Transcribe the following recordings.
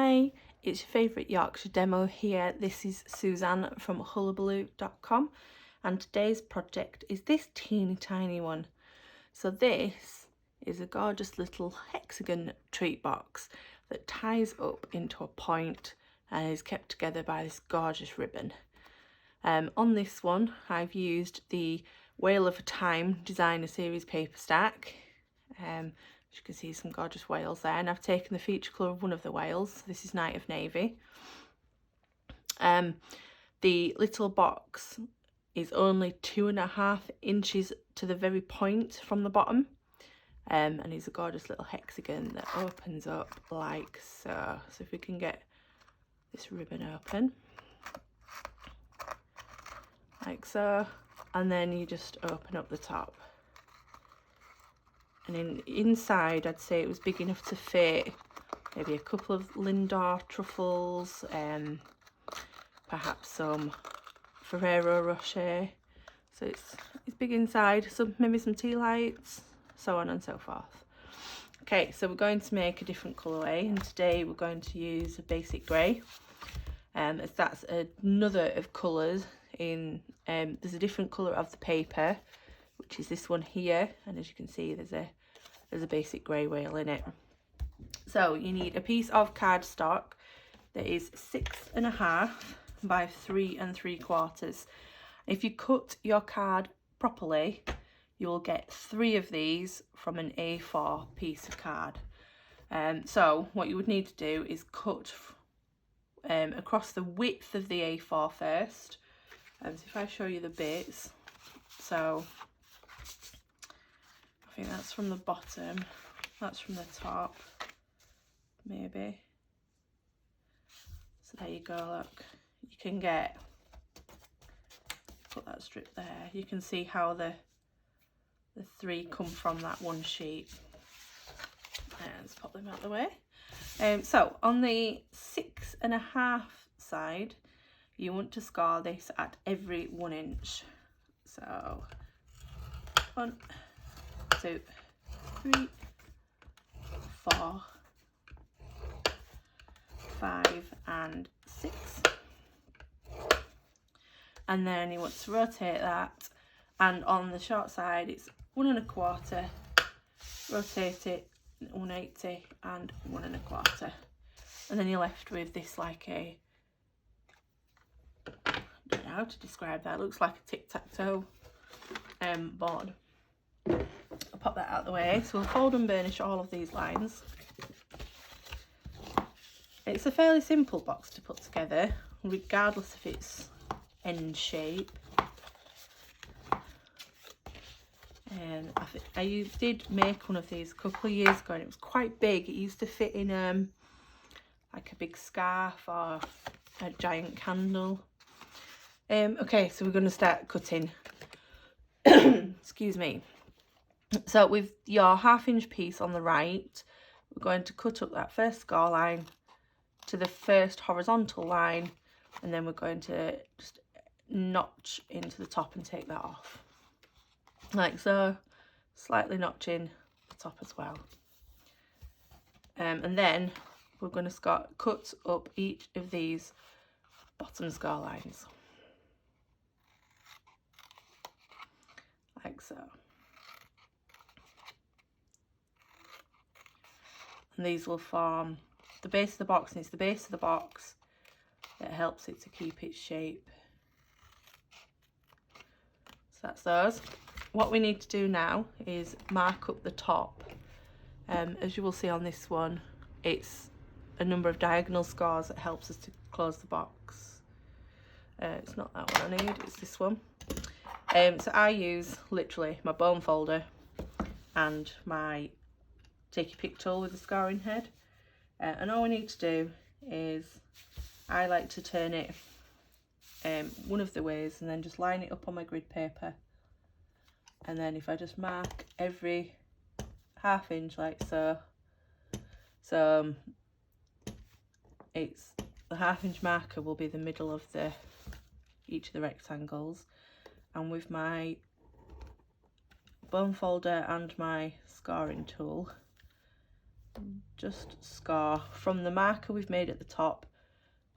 Hi, it's your favourite Yorkshire demo here. This is Suzanne from Hullahbaloo.com, and today's project is this teeny tiny one. So this is a gorgeous little hexagon treat box that ties up into a point and is kept together by this gorgeous ribbon. On this one I've used the Whale of a Time Designer Series paper stack. As you can see, some gorgeous whales there, and I've taken the feature colour of one of the whales. This is Night of Navy. The little box is only 2.5 inches to the very point from the bottom, and it's a gorgeous little hexagon that opens up like so. So if we can get this ribbon open like so, and then you just open up the top. And inside, I'd say it was big enough to fit maybe a couple of Lindor truffles, perhaps some Ferrero Rocher. So it's big inside, so maybe some tea lights, so on and so forth. Okay, so we're going to make a different colourway, and today we're going to use a basic grey. As that's another of colours in, there's a different colour of the paper, which is this one here, and as you can see there's a basic grey whale in it. So you need a piece of cardstock that is 6.5 by 3 3/4. If you cut your card properly, you'll get 3 of these from an A4 piece of card. So what you would need to do is cut across the width of the A4 first. So if I show you the bits, so I think that's from the bottom, that's from the top, maybe. So there you go, look. You can put that strip there. You can see how the 3 come from that one sheet. Let's pop them out of the way. So on the 6.5 side, you want to score this at every 1 inch. So 1, 2, 3, 4, 5 and 6. And then you want to rotate that, and on the short side it's 1 1/4, rotate it 180 and 1 1/4, and then you're left with this like a, I don't know how to describe that, it looks like a tic-tac-toe board. I'll pop that out of the way. So we'll fold and burnish all of these lines. It's a fairly simple box to put together, regardless of its end shape. I did make one of these a couple of years ago, and it was quite big. It used to fit in like a big scarf or a giant candle. Okay, so we're going to start cutting. Excuse me. So with your 1/2 inch piece on the right, we're going to cut up that first score line to the first horizontal line, and then we're going to just notch into the top and take that off like so, slightly notching the top as well. And then we're going to cut up each of these bottom score lines like so. And these will form the base of the box, and it's the base of the box that helps it to keep its shape. So that's those. What we need to do now is mark up the top. As you will see on this one, it's a number of diagonal scores that helps us to close the box. It's not that one I need, it's this one. So I use literally my bone folder and my take your pick tool with the scoring head, and all we need to do is, I like to turn it one of the ways and then just line it up on my grid paper, and then if I just mark every 1/2 inch like so, it's the 1/2 inch marker will be the middle of each of the rectangles, and with my bone folder and my scoring tool just score from the marker we've made at the top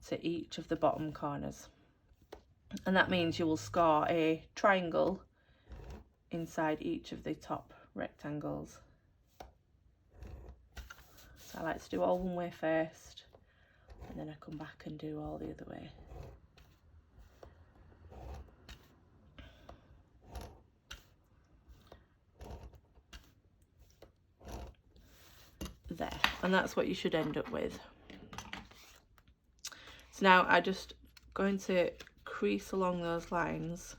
to each of the bottom corners. And that means you will score a triangle inside each of the top rectangles. So I like to do all one way first, and then I come back and do all the other way. There, and that's what you should end up with. So now I'm just going to crease along those lines,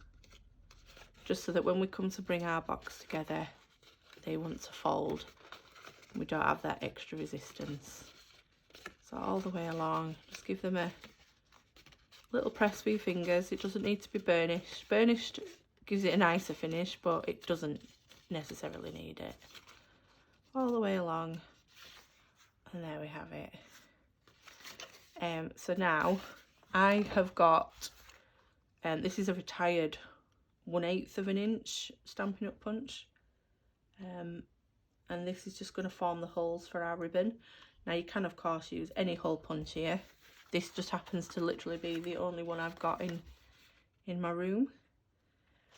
just so that when we come to bring our box together, they want to fold. We don't have that extra resistance. So all the way along, just give them a little press with your fingers. It doesn't need to be burnished. Burnished gives it a nicer finish, but it doesn't necessarily need it. All the way along. And there we have it. So now I have got, this is a retired 1/8 of an inch Stampin' Up punch. And this is just going to form the holes for our ribbon. Now you can of course use any hole punch here. This just happens to literally be the only one I've got in my room.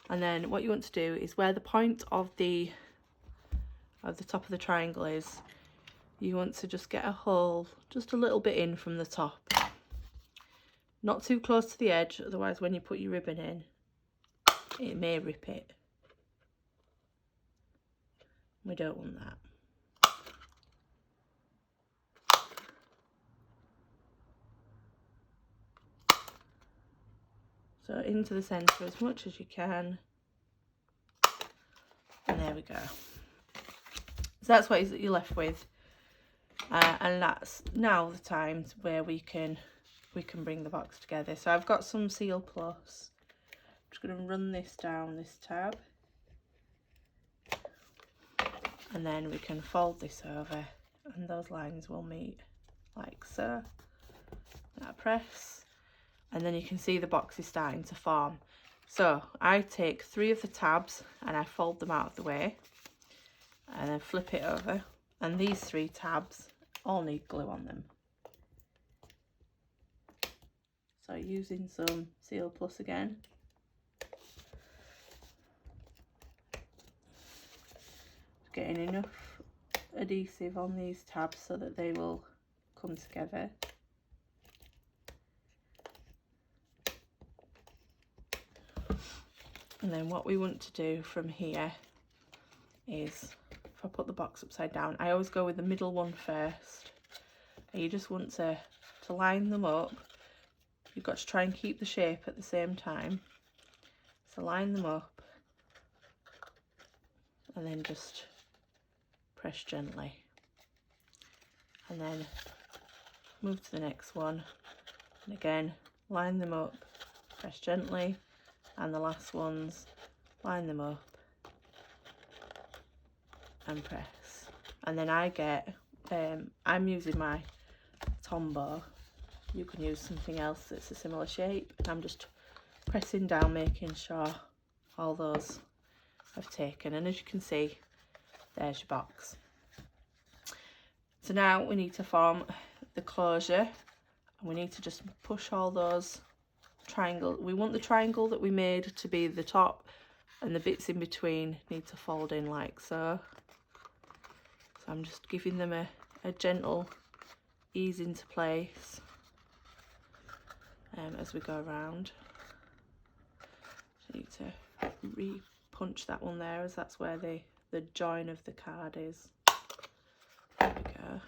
And then what you want to do is where the point of the top of the triangle is, you want to just get a hole just a little bit in from the top. Not too close to the edge, otherwise when you put your ribbon in, it may rip it. We don't want that. So into the centre as much as you can. And there we go. So that's what you're left with. And that's now the time where we can bring the box together. So I've got some Seal Plus. I'm just going to run this down this tab, and then we can fold this over, and those lines will meet like so. That press, and then you can see the box is starting to form. So I take 3 of the tabs and I fold them out of the way, and then flip it over, and these 3 tabs all need glue on them. So using some Seal Plus again. Getting enough adhesive on these tabs so that they will come together. And then what we want to do from here is, if I put the box upside down, I always go with the middle one first. And you just want to line them up. You've got to try and keep the shape at the same time. So line them up and then just press gently. And then move to the next one. And again, line them up, press gently. And the last ones, line them up and press. And then I get, I'm using my Tombow. You can use something else that's a similar shape. I'm just pressing down, making sure all those I've taken. And as you can see, there's your box. So now we need to form the closure. And we need to just push all those triangles. We want the triangle that we made to be the top, and the bits in between need to fold in like so. So I'm just giving them a gentle ease into place as we go around. So you need to re-punch that one there, as that's where the join of the card is. There we go.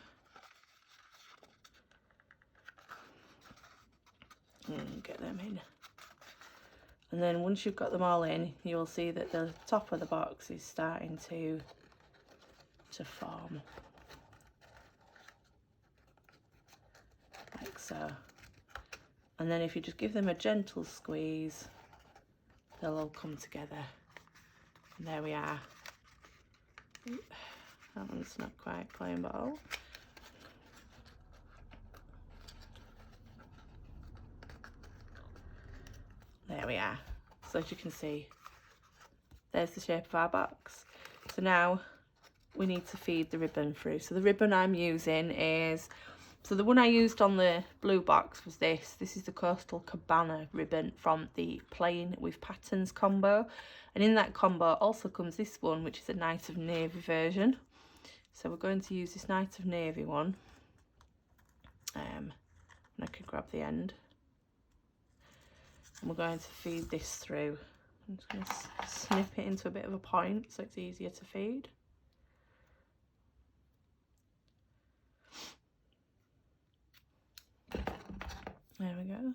And get them in. And then once you've got them all in, you'll see that the top of the box is starting to form. Like so. And then if you just give them a gentle squeeze, they'll all come together. And there we are. That one's not quite plain ball. There we are. So as you can see, there's the shape of our box. So now we need to feed the ribbon through. So the ribbon I'm using is, so the one I used on the blue box was this. This is the Coastal Cabana ribbon from the plain with patterns combo. And in that combo also comes this one, which is a Night of Navy version. So we're going to use this Night of Navy one. And I can grab the end. And we're going to feed this through. I'm just going to snip it into a bit of a point so it's easier to feed. There we go.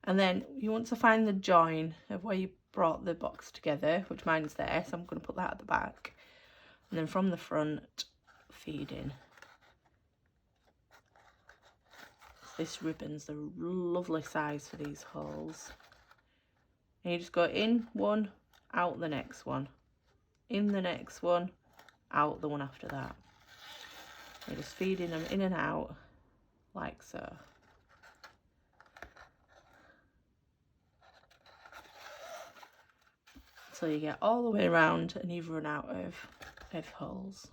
And then you want to find the join of where you brought the box together, which mine's there, so I'm going to put that at the back. And then from the front, feed in. This ribbon's the lovely size for these holes. And you just go in one, out the next one. In the next one, out the one after that. You're just feeding them in and out, like so. So you get all the way around and you've run out of holes.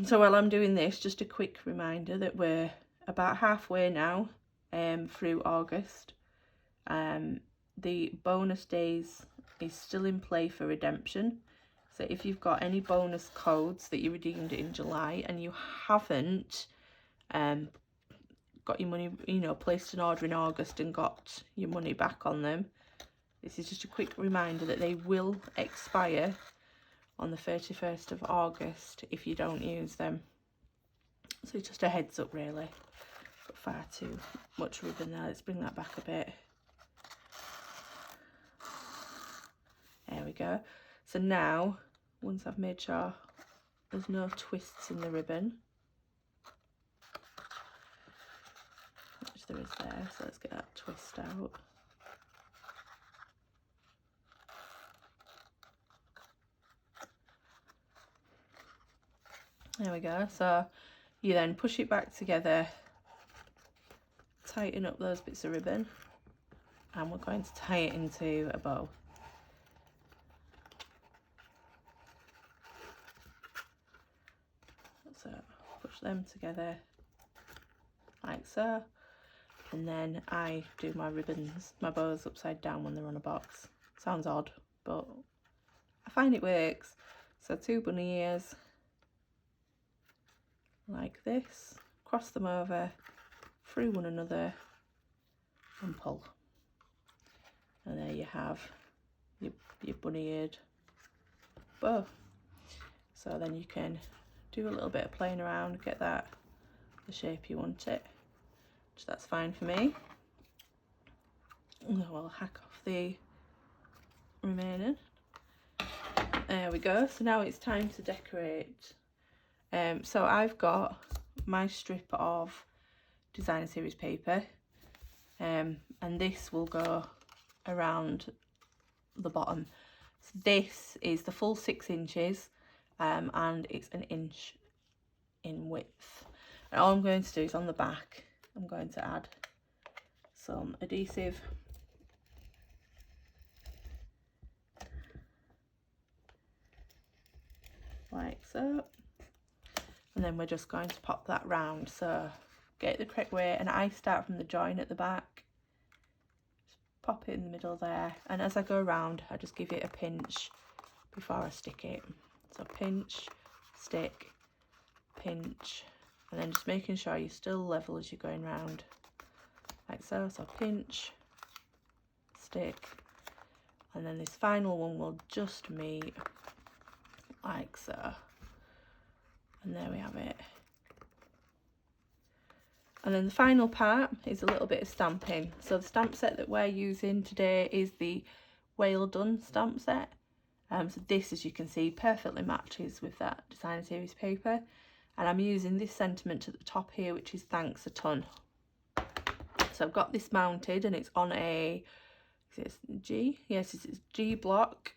So while I'm doing this, just a quick reminder that we're about halfway now through August. The bonus days is still in play for redemption. So if you've got any bonus codes that you redeemed in July and you haven't got your money, you know, placed an order in August and got your money back on them, this is just a quick reminder that they will expire on the 31st of August if you don't use them. So it's just a heads up really. Got far too much ribbon there. Let's bring that back a bit. There we go. So now, once I've made sure there's no twists in the ribbon, which there is there, so let's get that twist out. There we go. So you then push it back together, tighten up those bits of ribbon, and we're going to tie it into a bow. So push them together like so, and then I do my ribbons, my bows upside down when they're on a box. Sounds odd, but I find it works. So 2 bunny ears like this, cross them over through one another and pull, and there you have your bunny eared bow. So then you can do a little bit of playing around, get that the shape you want it, which that's fine for me. And I'll hack off the remaining. There we go. So now it's time to decorate. So I've got my strip of designer series paper, and this will go around the bottom. So this is the full 6 inches, and it's 1 inch in width. And all I'm going to do is on the back, I'm going to add some adhesive. Like so. And then we're just going to pop that round, so get it the correct way, and I start from the join at the back, just pop it in the middle there, and as I go around I just give it a pinch before I stick it. So pinch, stick, pinch, and then just making sure you're still level as you're going round, like so. So pinch, stick, and then this final one will just meet like so. And there we have it. And then the final part is a little bit of stamping. So the stamp set that we're using today is the Well Done stamp set. So this, as you can see, perfectly matches with that designer series paper. And I'm using this sentiment at the top here, which is thanks a ton. So I've got this mounted and it's on a, is it G? Yes, it's G block.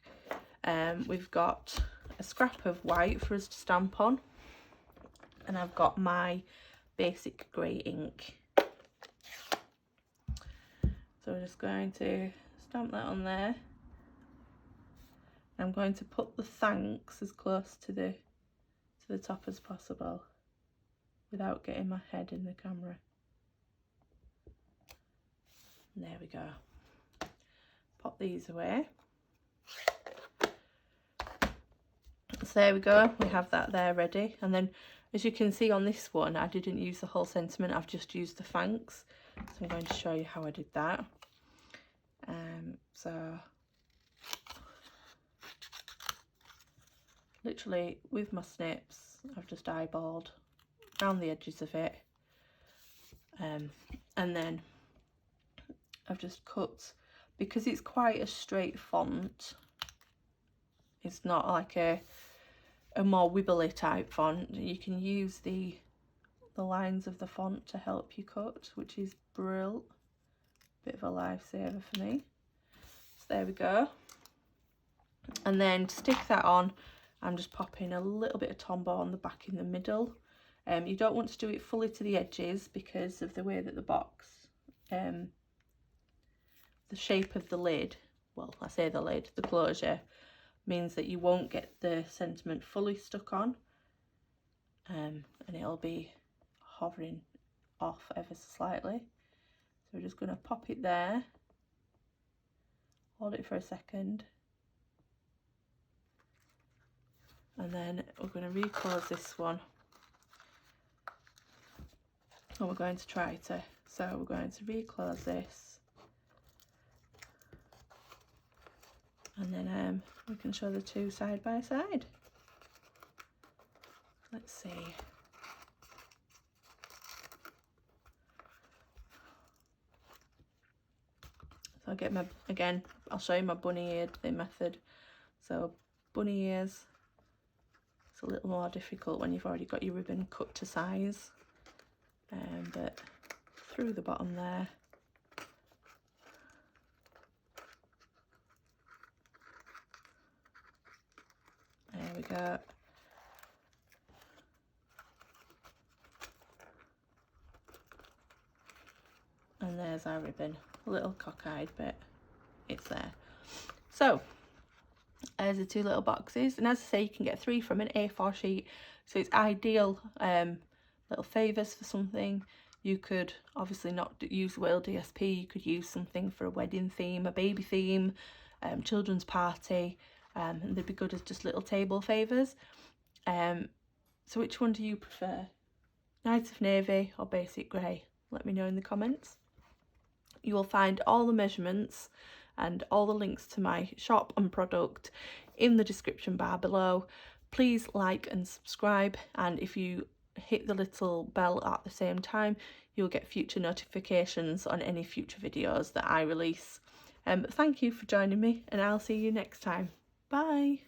We've got a scrap of white for us to stamp on. And I've got my basic grey ink. So we're just going to stamp that on there. I'm going to put the thanks as close to the top as possible without getting my head in the camera. And there we go. Pop these away. So there we go, we have that there ready. And then as you can see on this one, I didn't use the whole sentiment, I've just used the thanks. So I'm going to show you how I did that. So literally with my snips, I've just eyeballed around the edges of it. And then I've just cut, because it's quite a straight font. It's not like a more wibbly type font. You can use the lines of the font to help you cut, which is brilliant. Bit of a lifesaver for me. So there we go. And then to stick that on, I'm just popping a little bit of Tombow on the back in the middle. You don't want to do it fully to the edges because of the way that the box, the shape of the lid, well, I say the lid, the closure, means that you won't get the sentiment fully stuck on, and it'll be hovering off ever so slightly. So we're just going to pop it there, hold it for a second, and then we're going to reclose this one, and we're going to try to, so we're going to reclose this, and then we can show the two side by side. Let's see. So I'll get my, again, I'll show you my bunny eared method. So bunny ears, it's a little more difficult when you've already got your ribbon cut to size, but through the bottom there. There we go. And there's our ribbon, a little cockeyed bit, it's there. So there's the two little boxes, and as I say, you can get 3 from an A4 sheet, so it's ideal little favours for something. You could obviously not use Whale DSP, you could use something for a wedding theme, a baby theme, children's party, and they'd be good as just little table favours. So which one do you prefer? Nights of Navy or Basic Grey? Let me know in the comments. You will find all the measurements and all the links to my shop and product in the description bar below. Please like and subscribe, and if you hit the little bell at the same time, you'll get future notifications on any future videos that I release. Thank you for joining me, and I'll see you next time. Bye.